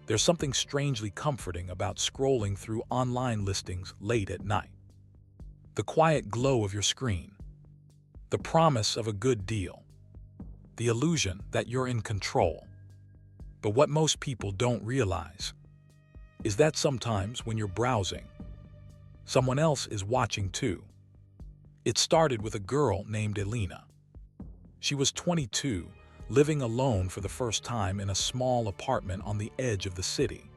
There's something strangely comforting about scrolling through online listings late at night. The quiet glow of your screen, the promise of a good deal, the illusion that you're in control. But what most people don't realize is that sometimes when you're browsing, someone else is watching too. It started with a girl named Elena. She was 22, living alone for the first time in a small apartment on the edge of the city.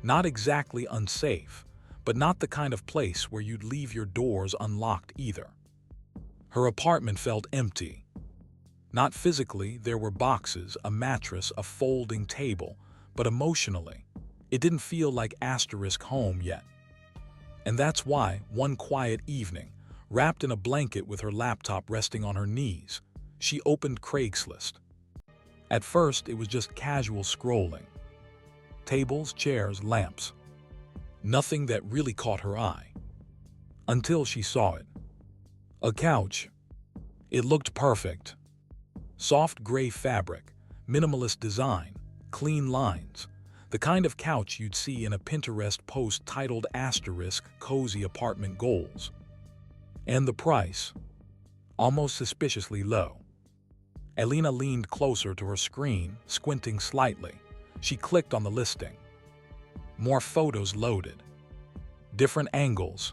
Not exactly unsafe, but not the kind of place where you'd leave your doors unlocked either. Her apartment felt empty. Not physically, there were boxes, a mattress, a folding table, but emotionally, it didn't feel like asterisk home yet. And that's why, one quiet evening, wrapped in a blanket with her laptop resting on her knees, she opened Craigslist. At first, it was just casual scrolling. Tables, chairs, lamps. Nothing that really caught her eye. Until she saw it. A couch. It looked perfect. Soft gray fabric, minimalist design, clean lines. The kind of couch you'd see in a Pinterest post titled *Cozy Apartment Goals. And the price? Almost suspiciously low. Elena leaned closer to her screen, squinting slightly. She clicked on the listing. More photos loaded. Different angles.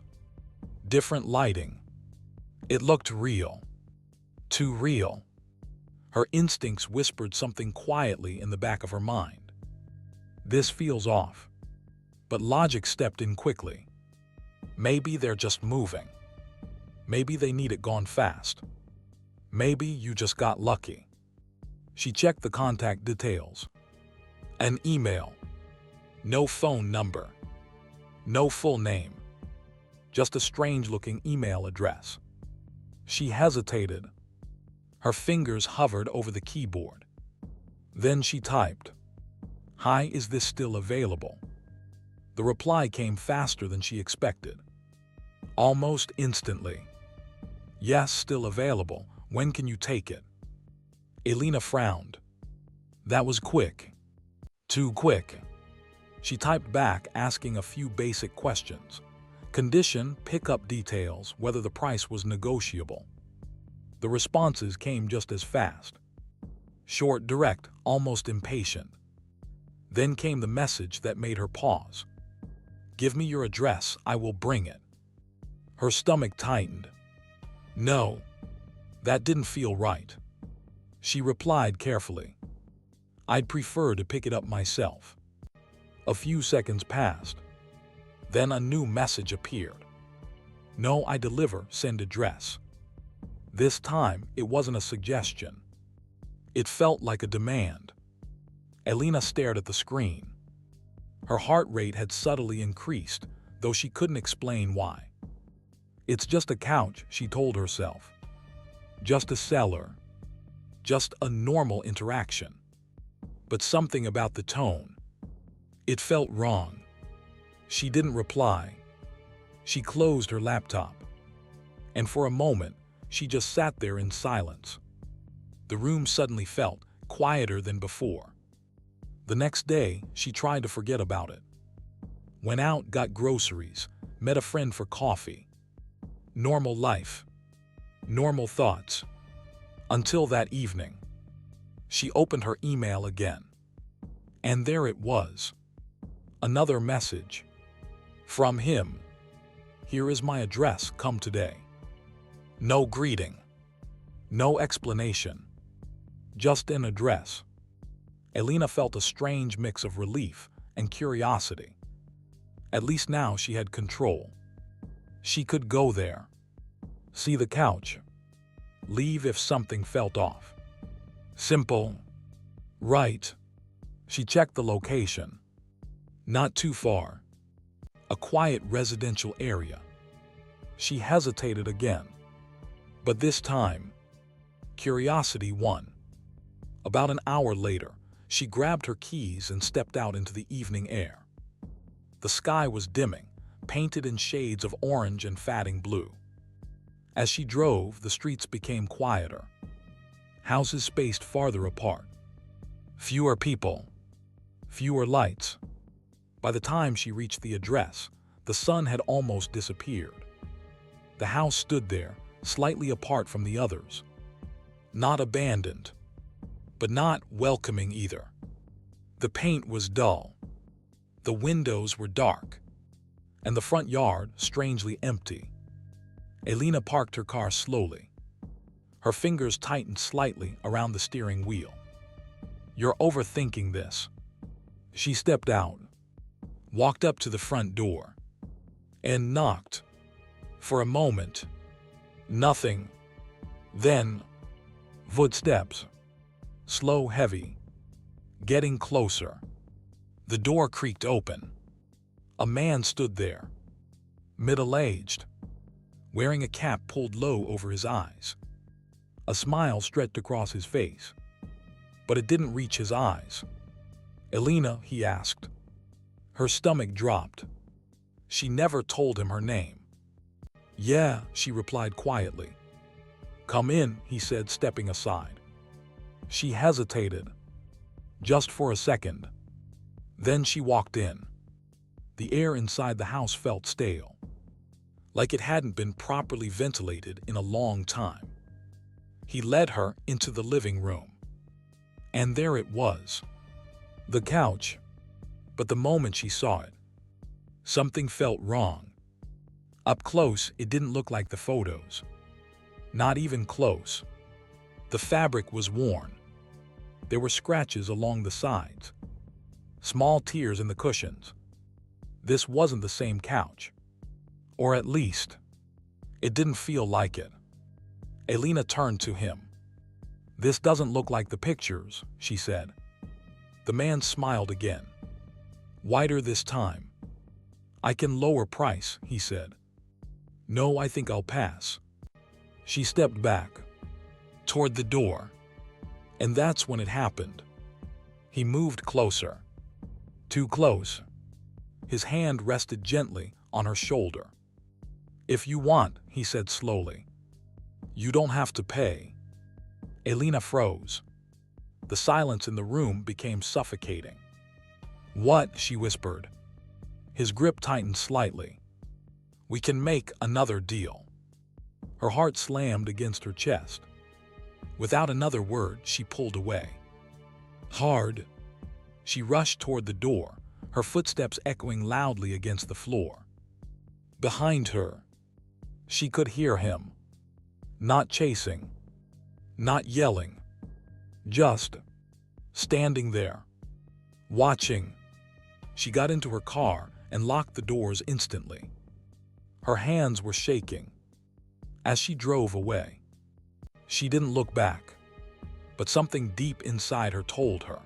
Different lighting. It looked real. Too real. Her instincts whispered something quietly in the back of her mind. This feels off. But logic stepped in quickly. Maybe they're just moving. Maybe they need it gone fast. Maybe you just got lucky. She checked the contact details. An email. No phone number. No full name. Just a strange-looking email address. She hesitated. Her fingers hovered over the keyboard. Then she typed, "Hi, is this still available?" The reply came faster than she expected. Almost instantly. "Yes, still available. When can you take it?" Elena frowned. That was quick. Too quick. She typed back, asking a few basic questions. Condition, pickup details, whether the price was negotiable. The responses came just as fast. Short, direct, almost impatient. Then came the message that made her pause. "Give me your address, I will bring it." Her stomach tightened. No. That didn't feel right. She replied carefully, "I'd prefer to pick it up myself." A few seconds passed. Then a new message appeared. "No, I deliver, send address." This time, it wasn't a suggestion. It felt like a demand. Elena stared at the screen. Her heart rate had subtly increased, though she couldn't explain why. It's just a couch, she told herself. Just a seller. Just a normal interaction. But something about the tone. It felt wrong. She didn't reply. She closed her laptop. And for a moment, she just sat there in silence. The room suddenly felt quieter than before. The next day, she tried to forget about it. Went out, got groceries, met a friend for coffee. Normal life. Normal thoughts. Until that evening. She opened her email again. And there it was. Another message. From him. "Here is my address, come today." No greeting. No explanation. Just an address. Elena felt a strange mix of relief and curiosity. At least now she had control. She could go there. See the couch. Leave if something felt off. Simple. Right. She checked the location. Not too far. A quiet residential area. She hesitated again. But this time, curiosity won. About an hour later, she grabbed her keys and stepped out into the evening air. The sky was dimming, painted in shades of orange and fading blue. As she drove, the streets became quieter. Houses spaced farther apart. Fewer people. Fewer lights. By the time she reached the address, the sun had almost disappeared. The house stood there, slightly apart from the others. Not abandoned, but not welcoming either. The paint was dull. The windows were dark, and the front yard strangely empty. Elena parked her car slowly. Her fingers tightened slightly around the steering wheel. "You're overthinking this." She stepped out, walked up to the front door, and knocked. For a moment, nothing. Then, footsteps. Slow, heavy. Getting closer. The door creaked open. A man stood there, middle-aged, wearing a cap pulled low over his eyes. A smile stretched across his face, but it didn't reach his eyes. "Elena?" he asked. Her stomach dropped. She never told him her name. "Yeah," she replied quietly. "Come in," he said, stepping aside. She hesitated, just for a second. Then she walked in. The air inside the house felt stale, like it hadn't been properly ventilated in a long time. He led her into the living room. And there it was. The couch. But the moment she saw it, something felt wrong. Up close, it didn't look like the photos. Not even close. The fabric was worn. There were scratches along the sides. Small tears in the cushions. This wasn't the same couch. Or at least, it didn't feel like it. Elena turned to him. "This doesn't look like the pictures," she said. The man smiled again, wider this time. "I can lower price," he said. "No, I think I'll pass." She stepped back, toward the door. And that's when it happened. He moved closer. Too close. His hand rested gently on her shoulder. "If you want," he said slowly, "you don't have to pay." Elena froze. The silence in the room became suffocating. "What?" she whispered. His grip tightened slightly. "We can make another deal." Her heart slammed against her chest. Without another word, she pulled away. Hard. She rushed toward the door, her footsteps echoing loudly against the floor. Behind her, she could hear him. Not chasing. Not yelling. Just standing there. Watching. She got into her car and locked the doors instantly. Her hands were shaking. As she drove away, she didn't look back, but something deep inside her told her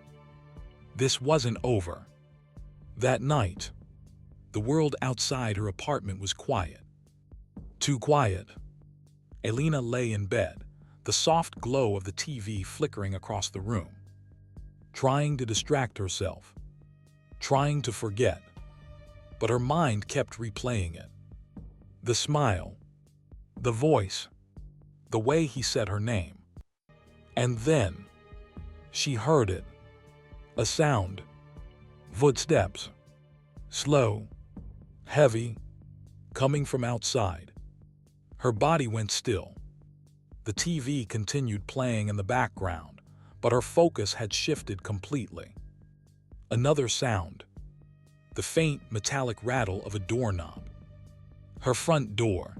this wasn't over. That night, the world outside her apartment was quiet. Too quiet. Elena lay in bed, the soft glow of the TV flickering across the room, trying to distract herself, trying to forget, but her mind kept replaying it. The smile, the voice, the way he said her name. And then, she heard it. A sound. Footsteps. Slow. Heavy. Coming from outside. Her body went still. The TV continued playing in the background, but her focus had shifted completely. Another sound. The faint metallic rattle of a doorknob. Her front door.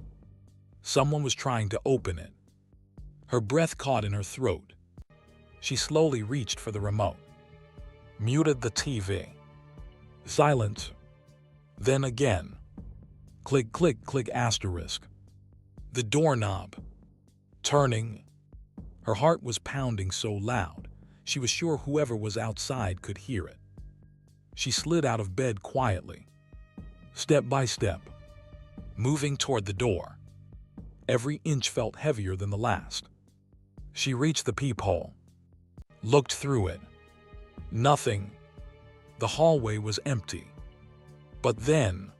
Someone was trying to open it. Her breath caught in her throat. She slowly reached for the remote. Muted the TV. Silence. Then again. Click, click, click, asterisk. The doorknob. Turning. Her heart was pounding so loud, she was sure whoever was outside could hear it. She slid out of bed quietly, step by step, moving toward the door. Every inch felt heavier than the last. She reached the peephole, looked through it. Nothing. The hallway was empty. But then,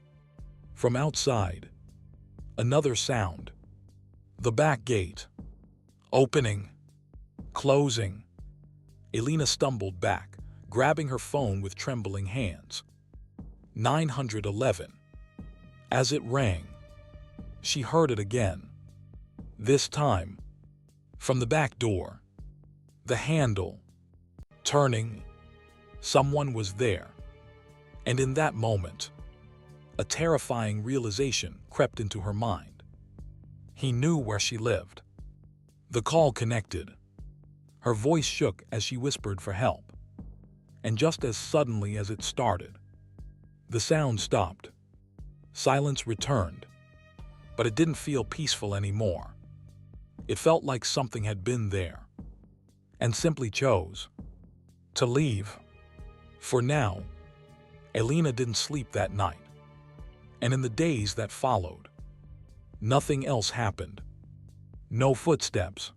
from outside, another sound. The back gate. Opening. Closing. Elena stumbled back, grabbing her phone with trembling hands. 911. As it rang, she heard it again. This time, from the back door. The handle turning. Someone was there. And in that moment, a terrifying realization crept into her mind. He knew where she lived. The call connected. Her voice shook as she whispered for help. And just as suddenly as it started, the sound stopped. Silence returned. But it didn't feel peaceful anymore. It felt like something had been there and simply chose to leave. For now, Elena didn't sleep that night. And in the days that followed, nothing else happened. No footsteps,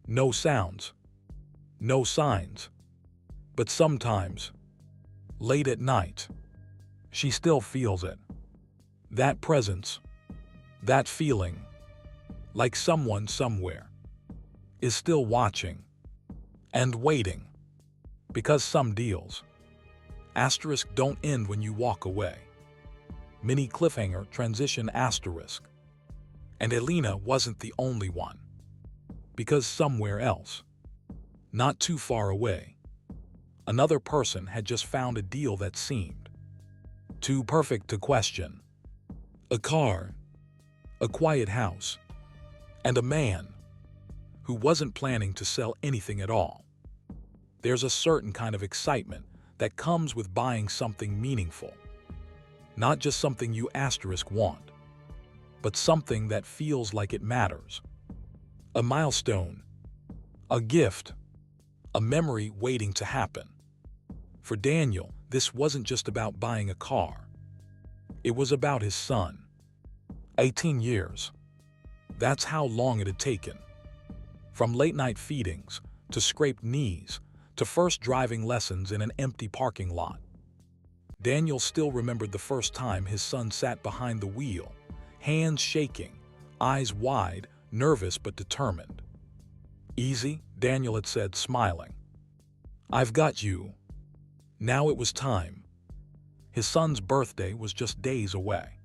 no sounds, no signs. But sometimes, late at night, she still feels it. That presence, that feeling, like someone somewhere is still watching and waiting. Because some deals, asterisk, don't end when you walk away. Mini cliffhanger transition asterisk. And Elena wasn't the only one. Because somewhere else, not too far away, another person had just found a deal that seemed too perfect to question. A car, a quiet house, and a man who wasn't planning to sell anything at all. There's a certain kind of excitement that comes with buying something meaningful. Not just something you asterisk want, but something that feels like it matters. A milestone, a gift, a memory waiting to happen. For Daniel, this wasn't just about buying a car. It was about his son. 18 years. That's how long it had taken. From late-night feedings, to scraped knees, to first driving lessons in an empty parking lot. Daniel still remembered the first time his son sat behind the wheel, hands shaking, eyes wide, nervous but determined. "Easy," Daniel had said, smiling. "I've got you." Now it was time. His son's birthday was just days away.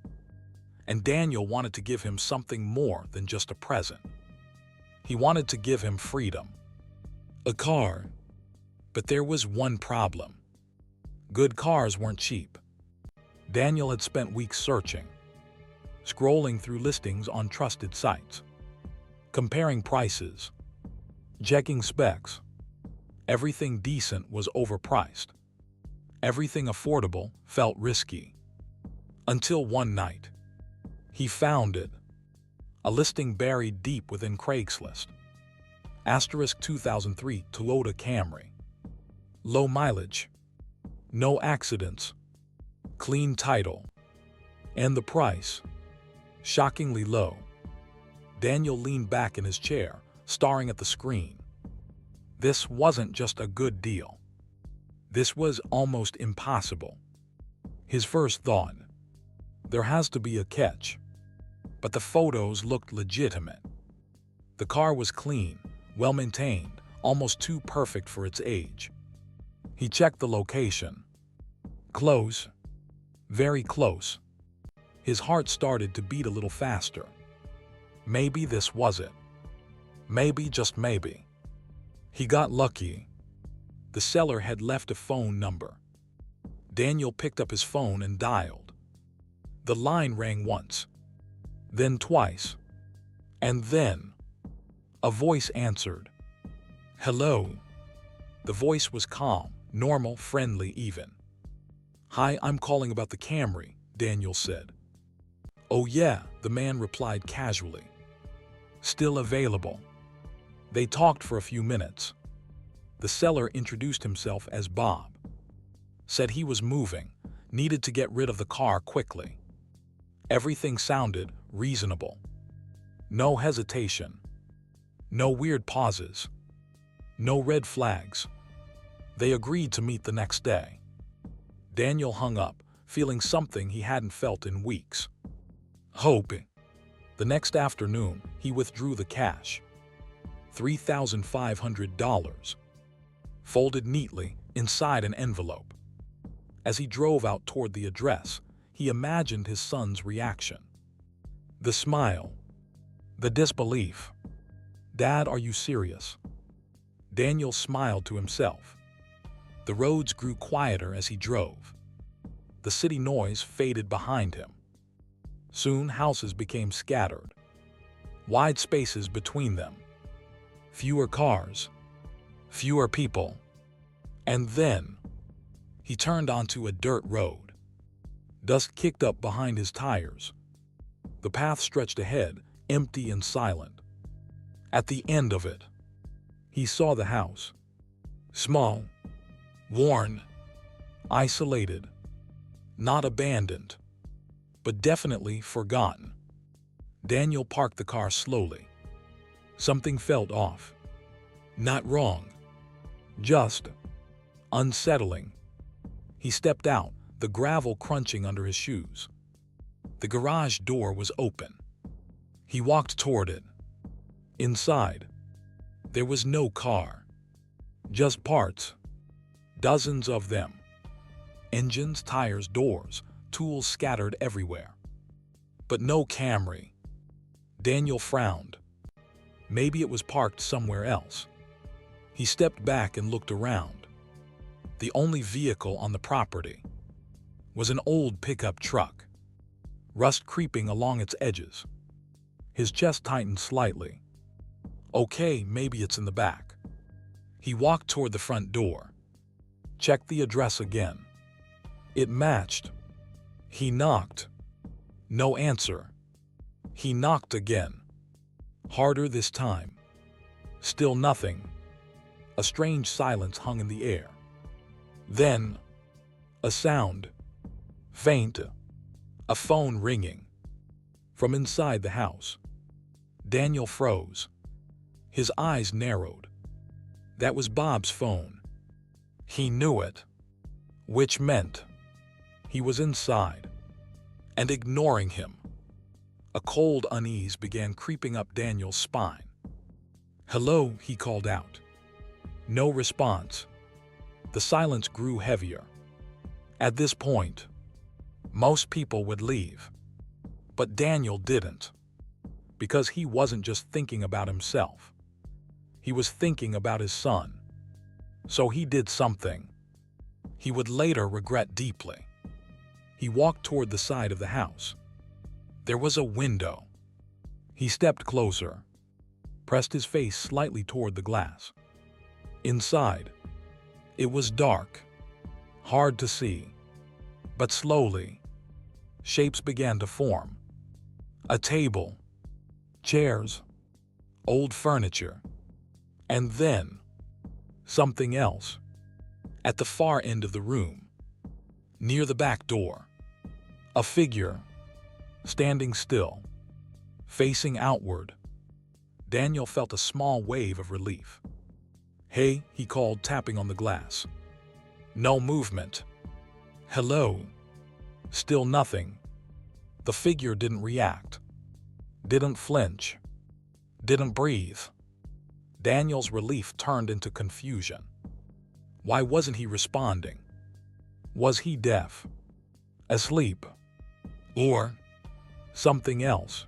And Daniel wanted to give him something more than just a present. He wanted to give him freedom. A car. But there was one problem. Good cars weren't cheap. Daniel had spent weeks searching, scrolling through listings on trusted sites, comparing prices, checking specs. Everything decent was overpriced. Everything affordable felt risky. Until one night, he found it. A listing buried deep within Craigslist. Asterisk 2003 Toyota Camry. Low mileage. No accidents. Clean title. And the price. Shockingly low. Daniel leaned back in his chair, staring at the screen. This wasn't just a good deal. This was almost impossible. His first thought, there has to be a catch. But the photos looked legitimate. The car was clean, well-maintained, almost too perfect for its age. He checked the location. Close. Very close. His heart started to beat a little faster. Maybe this was it. Maybe, just maybe. He got lucky. The seller had left a phone number. Daniel picked up his phone and dialed. The line rang once, then twice, and then a voice answered. "Hello." The voice was calm, normal, friendly even. "Hi, I'm calling about the Camry," Daniel said. "Oh yeah," the man replied casually. "Still available." They talked for a few minutes. The seller introduced himself as Bob. Said he was moving, needed to get rid of the car quickly. Everything sounded reasonable. No hesitation. No weird pauses. No red flags. They agreed to meet the next day. Daniel hung up, feeling something he hadn't felt in weeks. Hoping. The next afternoon, he withdrew the cash. $3,500. Folded neatly inside an envelope. As he drove out toward the address, he imagined his son's reaction. The smile. The disbelief. "Dad, are you serious?" Daniel smiled to himself. The roads grew quieter as he drove. The city noise faded behind him. Soon houses became scattered. Wide spaces between them. Fewer cars. Fewer people. And then, he turned onto a dirt road. Dust kicked up behind his tires. The path stretched ahead, empty and silent. At the end of it, he saw the house. Small, worn, isolated, not abandoned, but definitely forgotten. Daniel parked the car slowly. Something felt off. Not wrong, just unsettling. He stepped out, the gravel crunching under his shoes. The garage door was open. He walked toward it. Inside, there was no car. Just parts. Dozens of them. Engines, tires, doors, tools scattered everywhere. But no Camry. Daniel frowned. Maybe it was parked somewhere else. He stepped back and looked around. The only vehicle on the property was an old pickup truck, rust creeping along its edges. His chest tightened slightly. Okay, maybe it's in the back. He walked toward the front door. Checked the address again. It matched. He knocked. No answer. He knocked again. Harder this time. Still nothing. A strange silence hung in the air. Then, a sound. Faint. A phone ringing. From inside the house. Daniel froze. His eyes narrowed. That was Bob's phone. He knew it. Which meant he was inside and ignoring him. A cold unease began creeping up Daniel's spine. "Hello," he called out. No response. The silence grew heavier. At this point, most people would leave. But Daniel didn't. Because he wasn't just thinking about himself. He was thinking about his son. So he did something he would later regret deeply. He walked toward the side of the house. There was a window. He stepped closer, pressed his face slightly toward the glass. Inside, it was dark, hard to see. But slowly, shapes began to form. A table, chairs, old furniture, and then something else. At the far end of the room, near the back door, a figure, standing still, facing outward. Daniel felt a small wave of relief. "Hey," he called, tapping on the glass. No movement. "Hello." Still nothing. The figure didn't react, didn't flinch, didn't breathe. Daniel's relief turned into confusion. Why wasn't he responding? Was he deaf? Asleep? Or something else?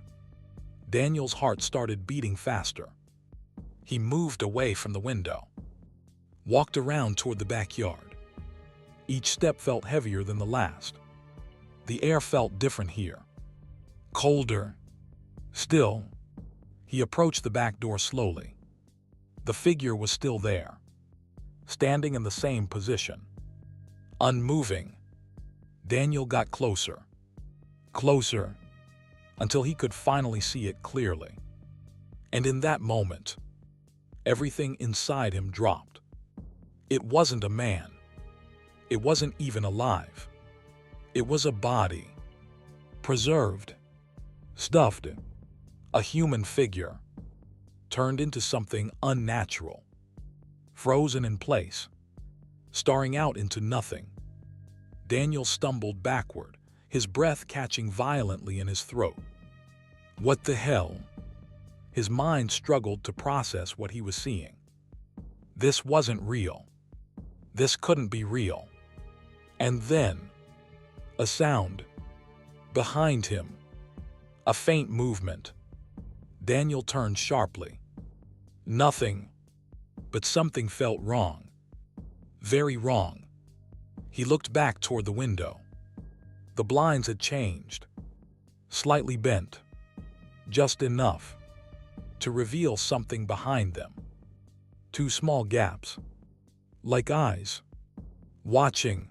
Daniel's heart started beating faster. He moved away from the window, walked around toward the backyard. Each step felt heavier than the last. The air felt different here. Colder. Still, he approached the back door slowly. The figure was still there, standing in the same position, unmoving. Daniel got closer, closer, until he could finally see it clearly. And in that moment, everything inside him dropped. It wasn't a man. It wasn't even alive. It was a body, preserved, stuffed, a human figure, turned into something unnatural, frozen in place, staring out into nothing. Daniel stumbled backward, his breath catching violently in his throat. What the hell? His mind struggled to process what he was seeing. This wasn't real. This couldn't be real. And then, a sound. Behind him. A faint movement. Daniel turned sharply. Nothing. But something felt wrong. Very wrong. He looked back toward the window. The blinds had changed. Slightly bent. Just enough to reveal something behind them. Two small gaps. Like eyes. Watching.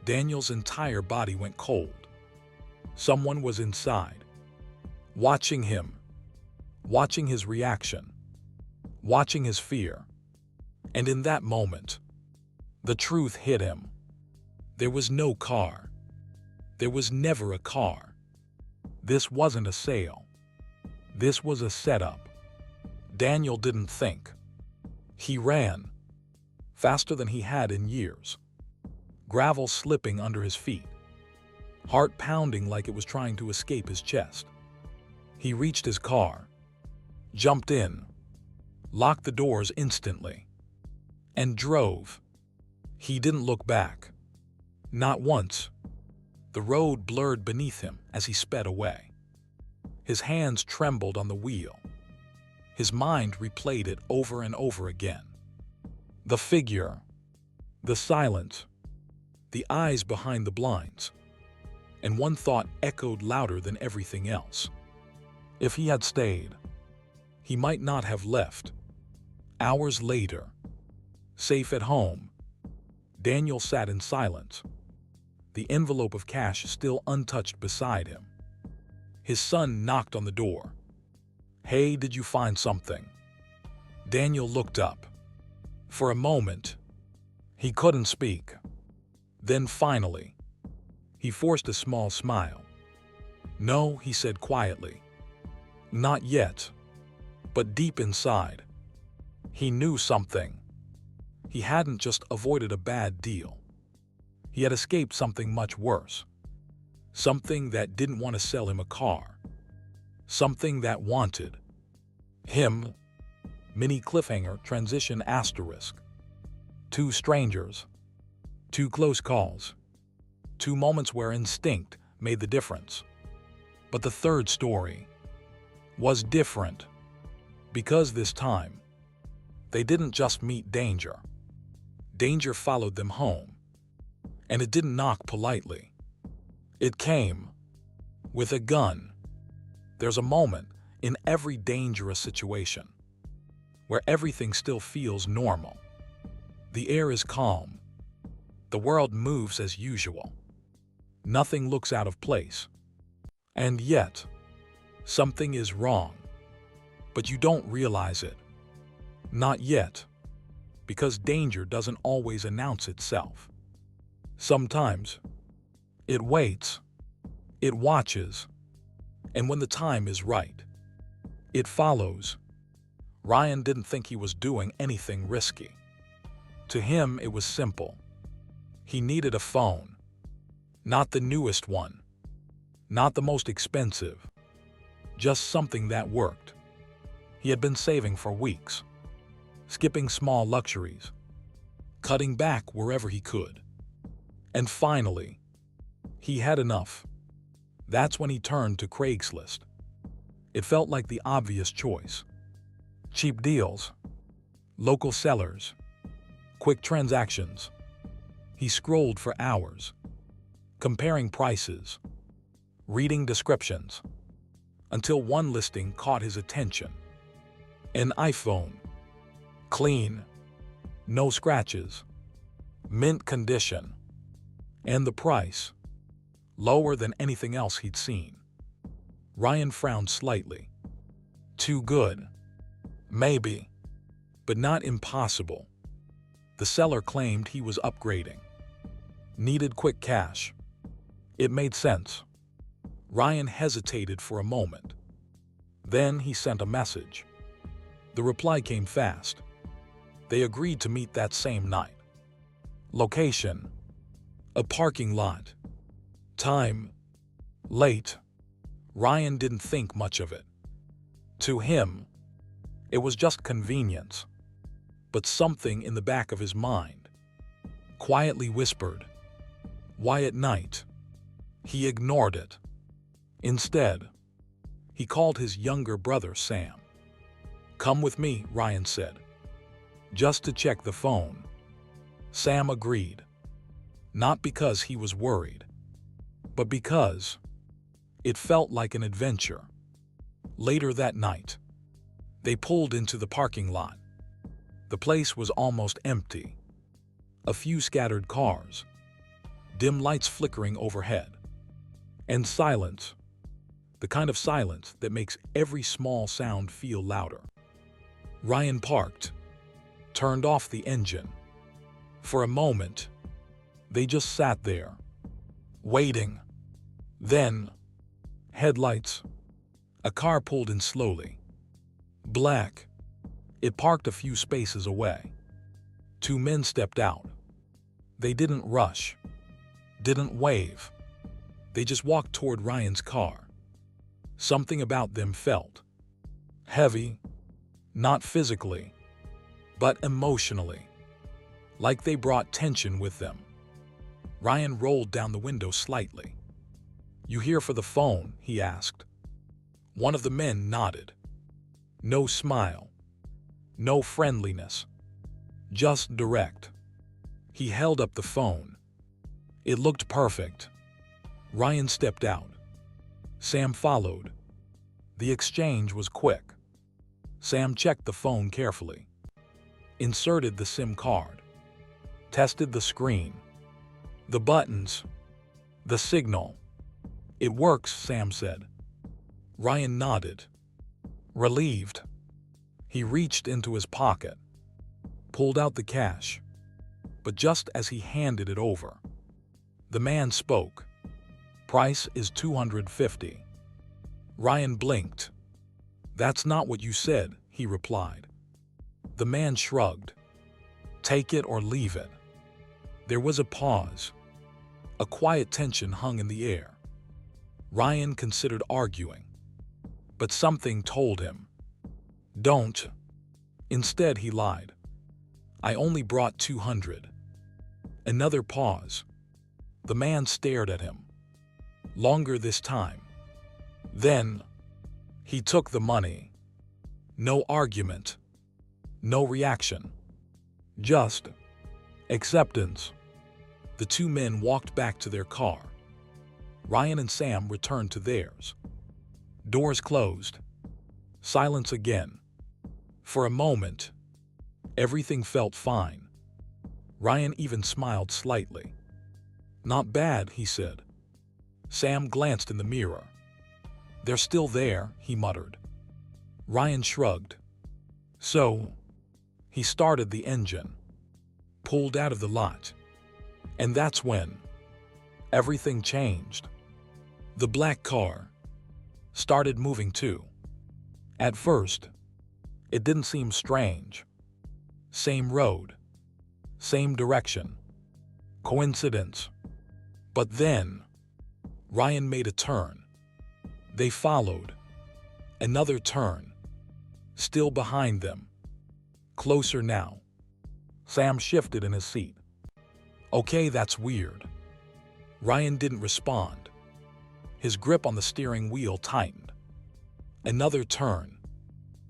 Daniel's entire body went cold. Someone was inside. Watching him. Watching his reaction. Watching his fear. And in that moment, the truth hit him. There was no car. There was never a car. This wasn't a sale. This was a setup. Daniel didn't think. He ran. Faster than he had in years. Gravel slipping under his feet. Heart pounding like it was trying to escape his chest. He reached his car. Jumped in. Locked the doors instantly. And drove. He didn't look back. Not once. The road blurred beneath him as he sped away. His hands trembled on the wheel. His mind replayed it over and over again. The figure. The silence. The eyes behind the blinds. And one thought echoed louder than everything else. If he had stayed, he might not have left. Hours later, safe at home, Daniel sat in silence. The envelope of cash still untouched beside him. His son knocked on the door. "Hey, did you find something?" Daniel looked up. For a moment, he couldn't speak. Then finally, he forced a small smile. "No," he said quietly. "Not yet." But deep inside, he knew something. He hadn't just avoided a bad deal. He had escaped something much worse. Something that didn't want to sell him a car. Something that wanted him. Mini cliffhanger transition asterisk. Two strangers. Two close calls. Two moments where instinct made the difference. But the third story was different. Because this time, they didn't just meet danger. Danger followed them home. And it didn't knock politely. It came with a gun. There's a moment in every dangerous situation where everything still feels normal. The air is calm. The world moves as usual. Nothing looks out of place. And yet, something is wrong. But you don't realize it. Not yet. Because danger doesn't always announce itself. Sometimes, it waits. It watches. And when the time is right, it follows. Ryan didn't think he was doing anything risky. To him, it was simple. He needed a phone. Not the newest one. Not the most expensive. Just something that worked. He had been saving for weeks. Skipping small luxuries. Cutting back wherever he could. And finally, he had enough. That's when he turned to Craigslist. It felt like the obvious choice. Cheap deals. Local sellers. Quick transactions. He scrolled for hours. Comparing prices. Reading descriptions. Until one listing caught his attention. An iPhone. Clean. No scratches. Mint condition. And the price. Lower than anything else he'd seen. Ryan frowned slightly. Too good. Maybe. But not impossible. The seller claimed he was upgrading. Needed quick cash. It made sense. Ryan hesitated for a moment. Then he sent a message. The reply came fast. They agreed to meet that same night. Location. A parking lot. Time. Late. Ryan didn't think much of it. To him, it was just convenience. But something in the back of his mind quietly whispered, Why at night? He ignored it. Instead, he called his younger brother Sam. "Come with me," Ryan said. "Just to check the phone." Sam agreed. Not because he was worried, but because it felt like an adventure. Later that night, they pulled into the parking lot. The place was almost empty. A few scattered cars, dim lights flickering overhead, and silence, the kind of silence that makes every small sound feel louder. Ryan parked, turned off the engine. For a moment, they just sat there, waiting. Then, headlights. A car pulled in slowly. Black. It parked a few spaces away. Two men stepped out. They didn't rush, didn't wave. They just walked toward Ryan's car. Something about them felt heavy, not physically, but emotionally, like they brought tension with them. Ryan rolled down the window slightly. "You here for the phone?" he asked. One of the men nodded. No smile, no friendliness, just direct. He held up the phone. It looked perfect. Ryan stepped out. Sam followed. The exchange was quick. Sam checked the phone carefully, inserted the SIM card, tested the screen, the buttons, the signal. "It works," Sam said. Ryan nodded, relieved. He reached into his pocket, pulled out the cash, but just as he handed it over, the man spoke. "Price is $250. Ryan blinked. "That's not what you said," he replied. The man shrugged. "Take it or leave it." There was a pause. A quiet tension hung in the air. Ryan considered arguing, but something told him, "Don't." Instead, he lied. "I only brought 200. Another pause. The man stared at him. Longer this time. Then, he took the money. No argument. No reaction. Just acceptance. The two men walked back to their car. Ryan and Sam returned to theirs. Doors closed. Silence again. For a moment, everything felt fine. Ryan even smiled slightly. "Not bad," he said. Sam glanced in the mirror. "They're still there," he muttered. Ryan shrugged. "So?" He started the engine, pulled out of the lot. And that's when everything changed. The black car started moving too. At first, it didn't seem strange. Same road, same direction. Coincidence. But then, Ryan made a turn. They followed. Another turn. Still behind them. Closer now. Sam shifted in his seat. "Okay, that's weird." Ryan didn't respond. His grip on the steering wheel tightened. Another turn.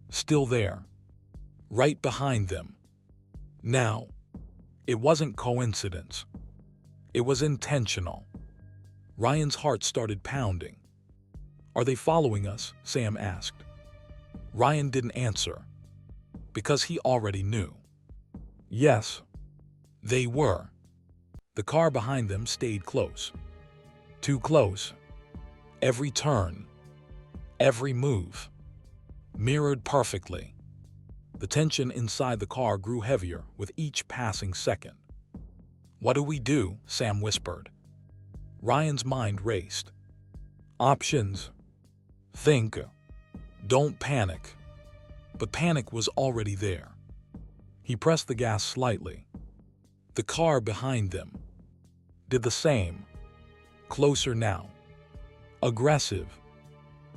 Still there. Right behind them. Now, it wasn't coincidence. It was intentional. Ryan's heart started pounding. "Are they following us?" Sam asked. Ryan didn't answer, because he already knew. Yes, they were. The car behind them stayed close. Too close. Every turn, every move, mirrored perfectly. The tension inside the car grew heavier with each passing second. "What do we do?" Sam whispered. Ryan's mind raced. Options. Think. Don't panic. But panic was already there. He pressed the gas slightly. The car behind them did the same. Closer now. Aggressive.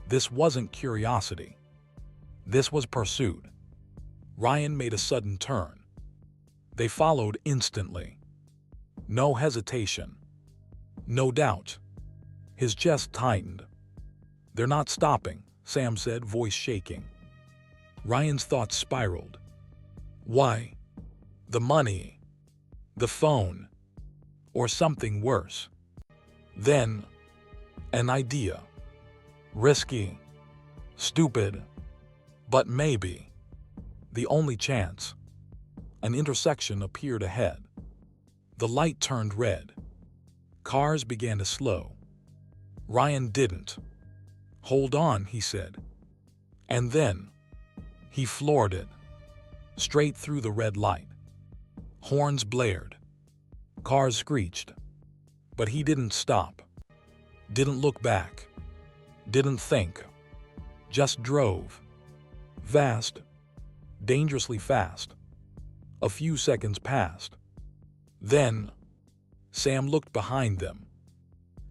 This wasn't curiosity. This was pursuit. Ryan made a sudden turn. They followed instantly. No hesitation. No doubt. His chest tightened. They're not stopping, Sam said, voice shaking. Ryan's thoughts spiraled. Why? The money. The phone. Or something worse. Then, an idea. Risky. Stupid. But maybe. The only chance. An intersection appeared ahead. The light turned red. Cars began to slow. Ryan didn't. Hold on, he said. And then, he floored it. Straight through the red light. Horns blared. Cars screeched. But he didn't stop. Didn't look back. Didn't think. Just drove. Fast. Dangerously fast. A few seconds passed. Then, Sam looked behind them.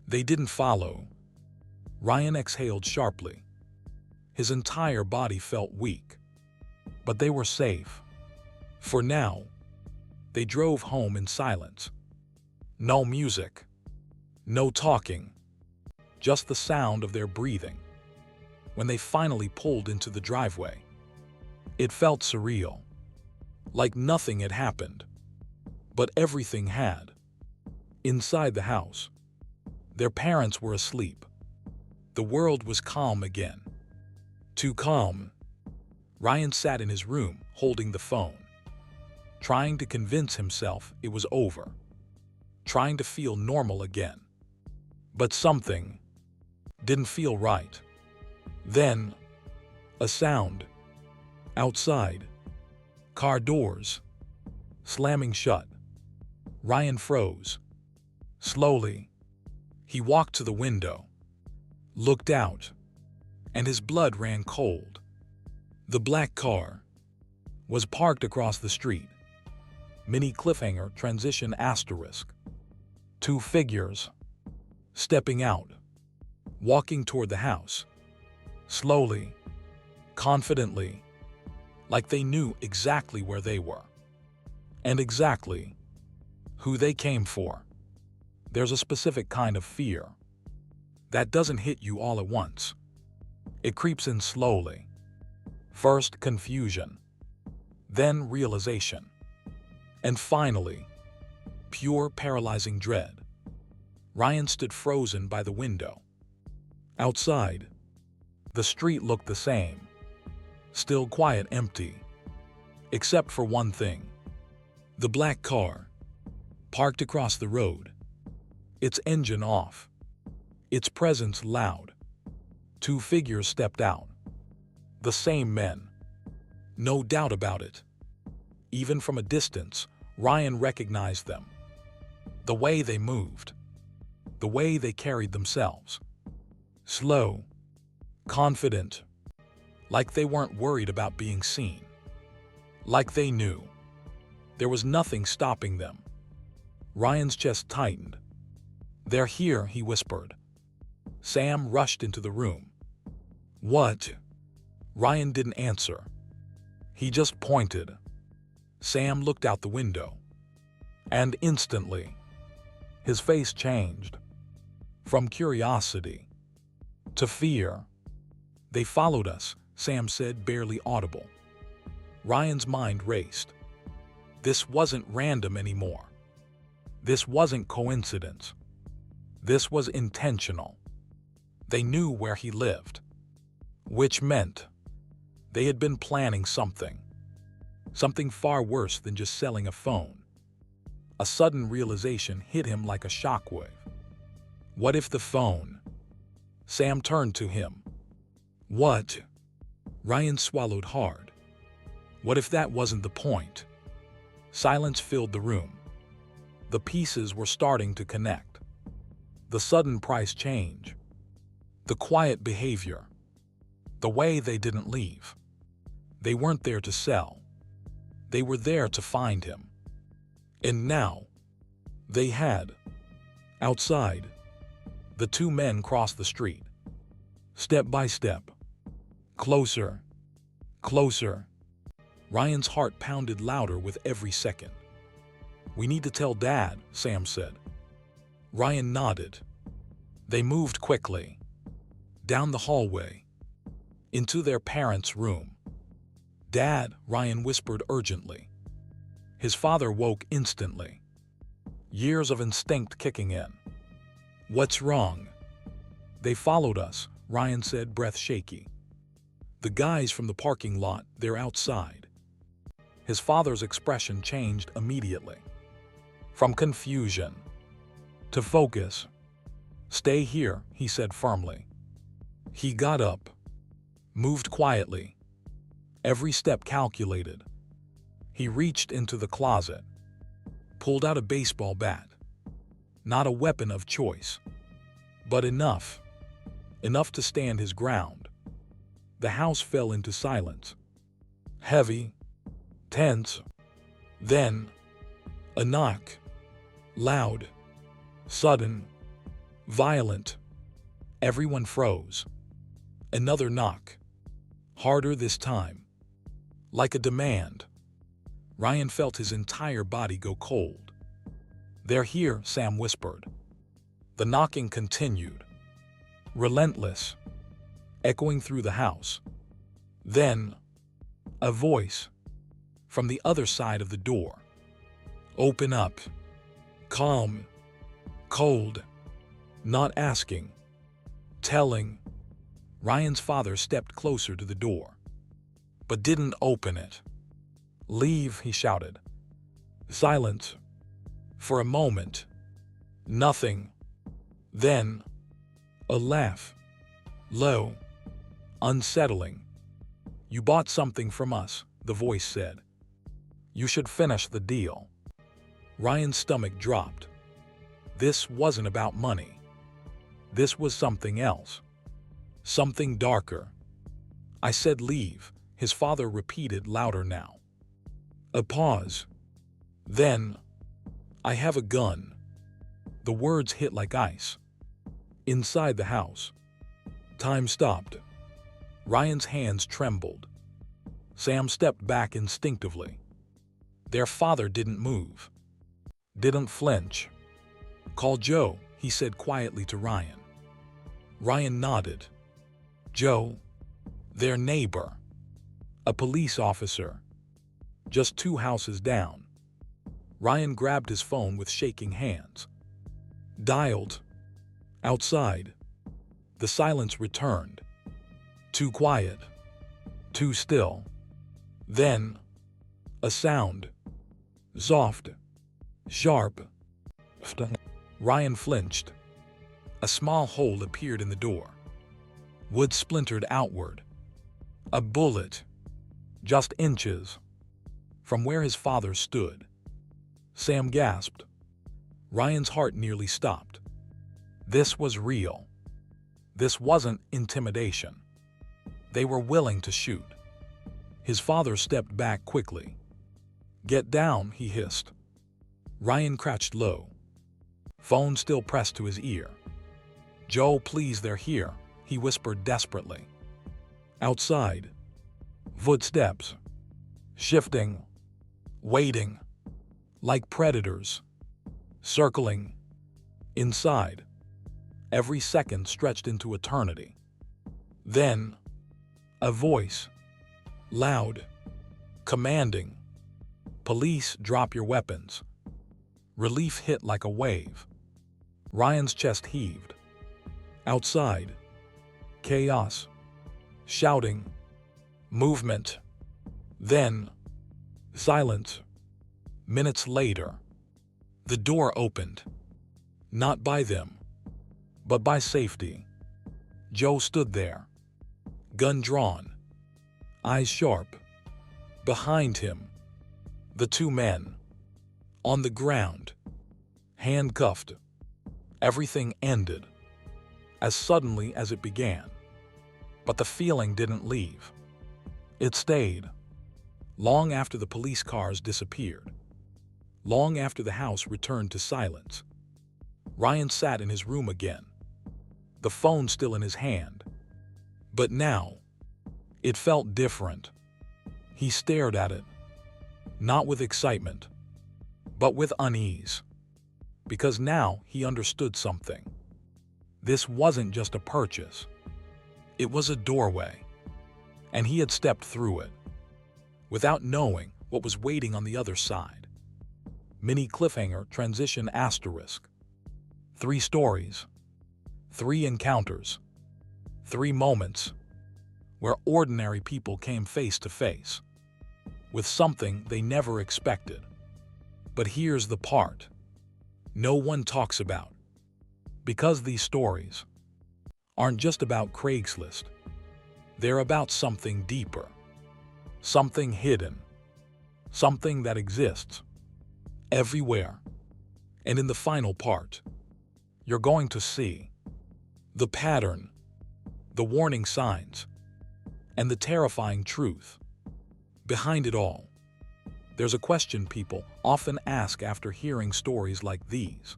They didn't follow. Ryan exhaled sharply. His entire body felt weak. But they were safe. For now. They drove home in silence. No music. No talking. Just the sound of their breathing. When they finally pulled into the driveway, it felt surreal. Like nothing had happened. But everything had. Inside the house, their parents were asleep. The world was calm again. Too calm. Ryan sat in his room, holding the phone. Trying to convince himself it was over. Trying to feel normal again. But something didn't feel right. Then, a sound. Outside. Car doors. Slamming shut. Ryan froze. Slowly, he walked to the window. Looked out. And his blood ran cold. The black car was parked across the street. Mini cliffhanger transition asterisk. Two figures. Stepping out. Walking toward the house. Slowly. Confidently. Like they knew exactly where they were. And exactly who they came for. There's a specific kind of fear that doesn't hit you all at once. It creeps in slowly. First confusion. Then realization. And finally, pure paralyzing dread. Ryan stood frozen by the window. Outside, the street looked the same. Still quiet, empty. Except for one thing. The black car, parked across the road. Its engine off. Its presence loud. Two figures stepped out. The same men. No doubt about it. Even from a distance, Ryan recognized them. The way they moved. The way they carried themselves. Slow. Confident. Like they weren't worried about being seen. Like they knew. There was nothing stopping them. Ryan's chest tightened. "They're here," he whispered. Sam rushed into the room. "What?" Ryan didn't answer. He just pointed. Sam looked out the window. And instantly, his face changed. From curiosity to fear. "They followed us," Sam said, barely audible. Ryan's mind raced. This wasn't random anymore. This wasn't coincidence. This was intentional. They knew where he lived. Which meant they had been planning something. Something far worse than just selling a phone. A sudden realization hit him like a shockwave. What if the phone? Sam turned to him. What? Ryan swallowed hard. What if that wasn't the point? Silence filled the room. The pieces were starting to connect. The sudden price change. The quiet behavior. The way they didn't leave. They weren't there to sell. They were there to find him. And now, they had. Outside, the two men crossed the street. Step by step. Closer. Closer. Ryan's heart pounded louder with every second. "We need to tell Dad," Sam said. Ryan nodded. They moved quickly. Down the hallway. Into their parents' room. "Dad," Ryan whispered urgently. His father woke instantly. Years of instinct kicking in. "What's wrong?" "They followed us," Ryan said, breath shaky. "The guys from the parking lot, they're outside." His father's expression changed immediately. From confusion to focus. "Stay here," he said firmly. He got up, moved quietly, every step calculated. He reached into the closet, pulled out a baseball bat. Not a weapon of choice, but enough to stand his ground. The house fell into silence. Heavy, tense. Then, a knock. Loud, sudden, violent. Everyone froze. Another knock. Harder this time. Like a demand. Ryan felt his entire body go cold. "They're here," Sam whispered. The knocking continued. Relentless. Echoing through the house. Then, a voice. From the other side of the door. "Open up." Calm. Cold. Not asking. Telling. Ryan's father stepped closer to the door, but didn't open it. "Leave," he shouted. Silence. For a moment. Nothing. Then, a laugh. Low. Unsettling. "You bought something from us," the voice said. "You should finish the deal." Ryan's stomach dropped. This wasn't about money. This was something else. Something darker. "I said leave," his father repeated louder now. A pause. Then, "I have a gun." The words hit like ice. Inside the house. Time stopped. Ryan's hands trembled. Sam stepped back instinctively. Their father didn't move. Didn't flinch. "Call Joe," he said quietly to Ryan. Ryan nodded. Joe, their neighbor. A police officer. Just 2 houses down. Ryan grabbed his phone with shaking hands. Dialed. Outside. The silence returned. Too quiet. Too still. Then, a sound. Soft. Sharp. Ryan flinched. A small hole appeared in the door. Wood splintered outward. A bullet. Just inches from where his father stood. Sam gasped. Ryan's heart nearly stopped. This was real. This wasn't intimidation. They were willing to shoot. His father stepped back quickly. "Get down," he hissed. Ryan crouched low. Phone still pressed to his ear. "Joe, please, they're here," he whispered desperately. Outside. Footsteps. Shifting. Waiting. Like predators. Circling. Inside. Every second stretched into eternity. Then, a voice. Loud. Commanding. "Police, drop your weapons." Relief hit like a wave. Ryan's chest heaved. Outside. Chaos. Shouting. Movement. Then, silence. Minutes later, the door opened. Not by them, but by safety. Joe stood there, gun drawn, eyes sharp. Behind him, the 2 men. On the ground, handcuffed. Everything ended as suddenly as it began. But the feeling didn't leave. It stayed. Long after the police cars disappeared. Long after the house returned to silence. Ryan sat in his room again. The phone still in his hand. But now, it felt different. He stared at it. Not with excitement, but with unease. because now he understood something. This wasn't just a purchase. It was a doorway, and he had stepped through it, without knowing what was waiting on the other side. Mini cliffhanger transition asterisk. 3 stories, 3 encounters, 3 moments where ordinary people came face to face with something they never expected. But here's the part no one talks about. Because these stories aren't just about Craigslist. They're about something deeper, something hidden, something that exists everywhere. And in the final part, you're going to see the pattern, the warning signs, and the terrifying truth behind it all. There's a question people often ask after hearing stories like these.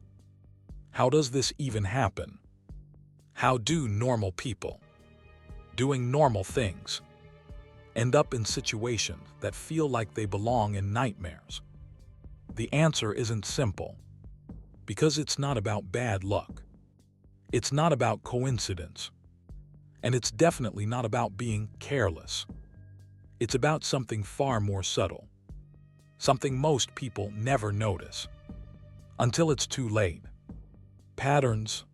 How does this even happen? How do normal people, doing normal things, end up in situations that feel like they belong in nightmares? The answer isn't simple, because it's not about bad luck. It's not about coincidence. And it's definitely not about being careless. It's about something far more subtle, something most people never notice until it's too late. Patterns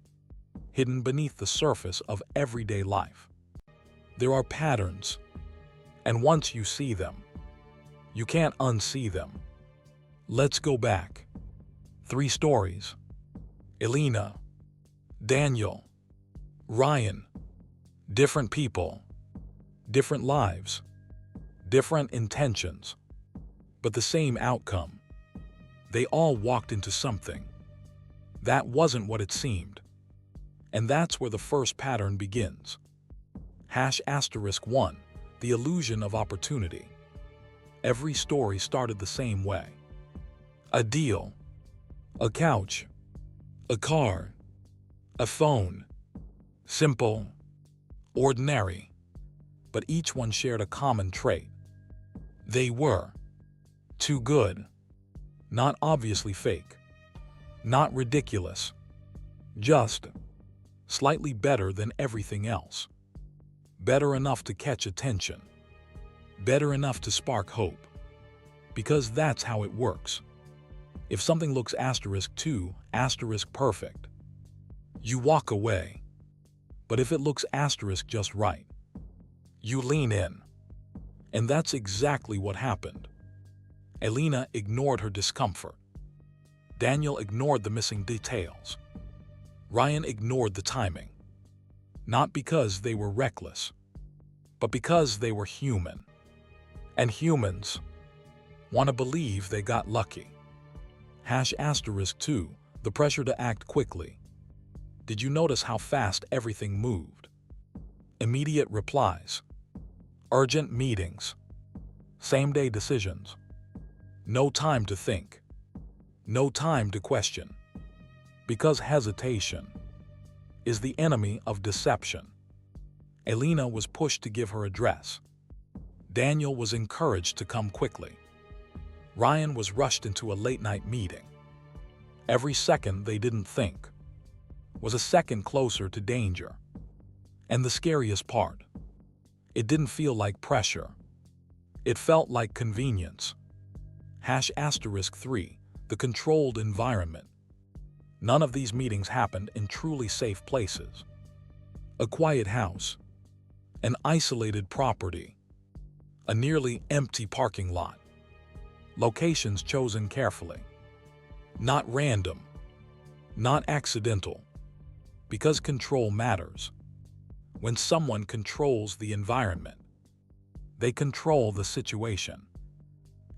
hidden beneath the surface of everyday life. There are patterns, and once you see them, you can't unsee them. Let's go back. 3 stories. Elena, Daniel, Ryan. Different people, different lives, different intentions, but the same outcome. They all walked into something that wasn't what it seemed. And that's where the first pattern begins. **1. The illusion of opportunity. Every story started the same way. A deal, a couch, a car, a phone. Simple, ordinary, but each one shared a common trait. They were too good, not obviously fake, not ridiculous, just slightly better than everything else. Better enough to catch attention, better enough to spark hope, because that's how it works. If something looks *2, perfect, you walk away. But if it looks just right, you lean in. And that's exactly what happened. Elena ignored her discomfort. Daniel ignored the missing details. Ryan ignored the timing. Not because they were reckless, but because they were human. And humans want to believe they got lucky. *2. The pressure to act quickly. Did you notice how fast everything moved? Immediate replies, urgent meetings, same-day decisions. No time to think, no time to question. Because hesitation is the enemy of deception. Elena was pushed to give her address. Daniel was encouraged to come quickly. Ryan was rushed into a late-night meeting. Every second they didn't think was a second closer to danger. And the scariest part, it didn't feel like pressure. It felt like convenience. *3. The controlled environment. None of these meetings happened in truly safe places. A quiet house, an isolated property, a nearly empty parking lot. Locations chosen carefully. Not random, not accidental. Because control matters. When someone controls the environment, they control the situation.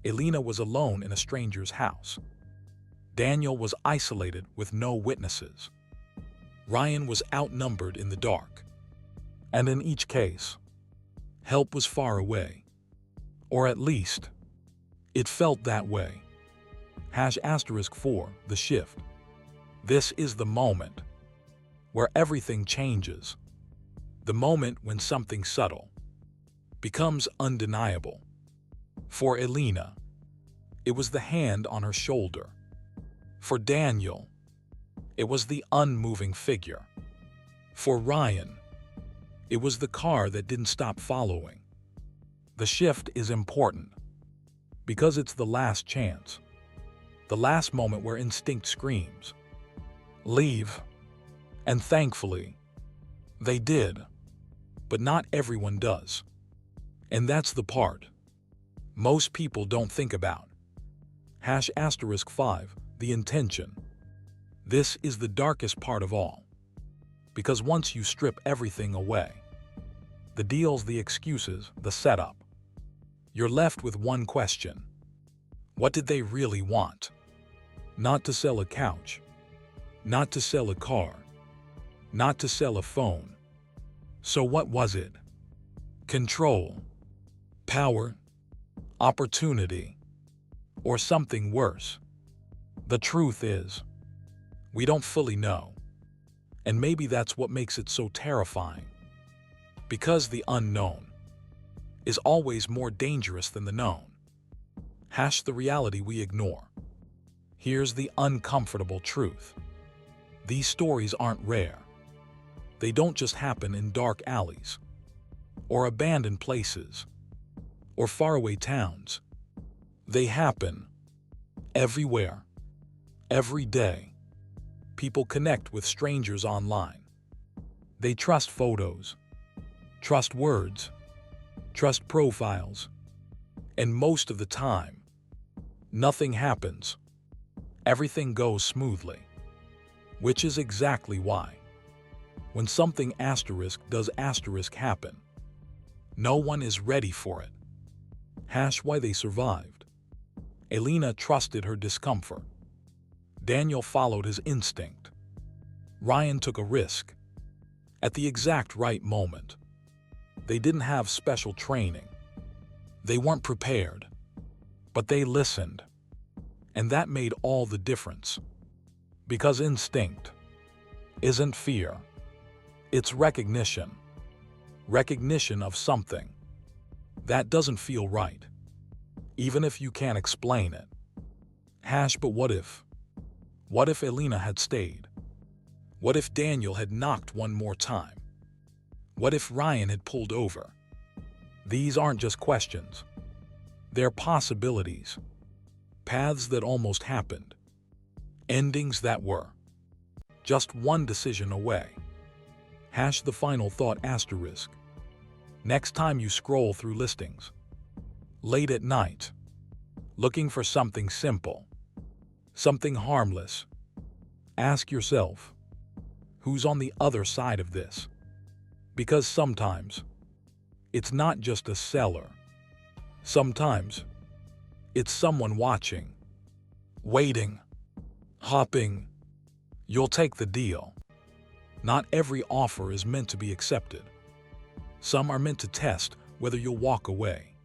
Elena was alone in a stranger's house. Daniel was isolated with no witnesses. Ryan was outnumbered in the dark. And in each case, help was far away. Or at least, it felt that way. *4. The shift. This is the moment where everything changes. The moment when something subtle becomes undeniable. For Elena, it was the hand on her shoulder. For Daniel, It was the unmoving figure. For Ryan, it was the car that didn't stop following. The shift is important because it's the last chance, the last moment where instinct screams, "Leave." And thankfully, they did. But not everyone does. And that's the part most people don't think about. **5, the intention. This is the darkest part of all. Because once you strip everything away, the deals, the excuses, the setup, you're left with one question. What did they really want? Not to sell a couch, not to sell a car, not to sell a phone. So what was it? Control, power, opportunity, or something worse? The truth is, we don't fully know. And maybe that's what makes it so terrifying. Because the unknown is always more dangerous than the known. The reality we ignore. Here's the uncomfortable truth. These stories aren't rare. They don't just happen in dark alleys, or abandoned places, or faraway towns. They happen everywhere, every day. People connect with strangers online. They trust photos, trust words, trust profiles, and most of the time, nothing happens. Everything goes smoothly, which is exactly why, when something does happen, no one is ready for it. Why they survived. Elena trusted her discomfort. Daniel followed his instinct. Ryan took a risk. At the exact right moment. They didn't have special training. They weren't prepared. But they listened. And that made all the difference. Because instinct isn't fear. It's recognition. Recognition of something that doesn't feel right, even if you can't explain it. But what if? What if Elena had stayed? What if Daniel had knocked one more time? What if Ryan had pulled over? These aren't just questions. They're possibilities. Paths that almost happened. Endings that were. Just one decision away. The final thought *. Next time you scroll through listings, late at night, looking for something simple, something harmless, ask yourself, who's on the other side of this? Because sometimes, it's not just a seller. Sometimes, it's someone watching, waiting, hopping. You'll take the deal. Not every offer is meant to be accepted. Some are meant to test whether you'll walk away.